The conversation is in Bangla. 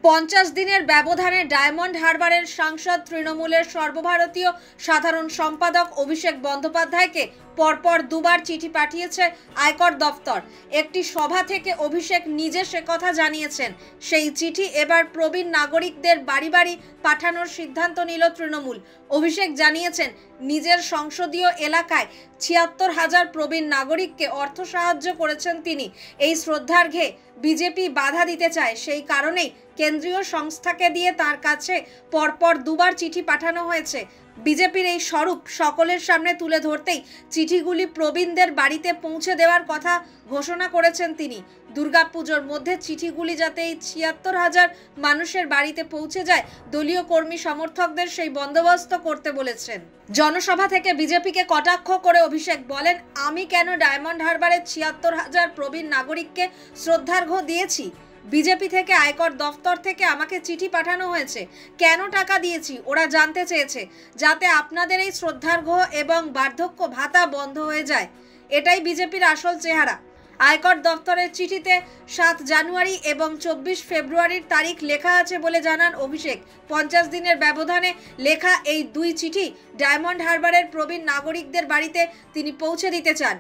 50 দিনের ব্যবধানে ডায়মন্ড হারবারের সাংসদ তৃণমূলের সর্বভারতীয় সাধারণ সম্পাদক অভিষেক বন্দ্যোপাধ্যায়কে পরপর দুবার চিঠি পাঠিয়েছে আয়কর দফতর। একটি সভা থেকে অভিষেক নিজে সে কথা জানিয়েছেন। সেই চিঠি এবার প্রবীণ নাগরিকদের বাড়ি বাড়ি পাঠানোর সিদ্ধান্ত নিল তৃণমূল। অভিষেক জানিয়েছেন, নিজের সংসদীয় এলাকায় ৭৬,০০০ প্রবীণ নাগরিককে অর্থ সাহায্য করেছেন তিনি। এই শ্রদ্ধার্ঘ্যে বিজেপি বাধা দিতে চায়, সেই কারণেই কেন্দ্রীয় সংস্থাকে দিয়ে তার কাছে পরপর দুবার চিঠি পাঠানো হয়েছে। বিজেপির এই স্বরূপ সকলের সামনে তুলে ধরতেই চিঠিগুলি প্রবীণদের বাড়িতে পৌঁছে দেওয়ার কথা ঘোষণা করেছেন তিনি। দুর্গাপুজোর মধ্যে চিঠিগুলি যাতে এই ৭৬,০০০ মানুষের বাড়িতে পৌঁছে যায়, দলীয় কর্মী সমর্থকদের সেই বন্দোবস্ত করতে বলেছেন। জনসভা থেকে বিজেপিকে কটাক্ষ করে অভিষেক বলেন, আমি কেন ডায়মন্ড হারবারের ৭৬,০০০ প্রবীণ নাগরিককে শ্রদ্ধার্ঘ্য দিয়েছি? বিজেপি থেকে আয়কর দফতর থেকে আমাকে চিঠি পাঠানো হয়েছে। কেন টাকা দিয়েছি ওরা জানতে চেয়েছে, যাতে আপনাদের এই শ্রদ্ধার্ঘ্য এবং বার্ধক্য ভাতা বন্ধ হয়ে যায়। এটাই বিজেপির আসল চেহারা। আয়কর দফতরের চিঠিতে ৭ জানুয়ারি এবং ২৪ ফেব্রুয়ারির তারিখ লেখা আছে বলে জানান অভিষেক। 50 দিনের ব্যবধানে লেখা এই দুই চিঠি ডায়মন্ড হারবারের প্রবীণ নাগরিকদের বাড়িতে তিনি পৌঁছে দিতে চান।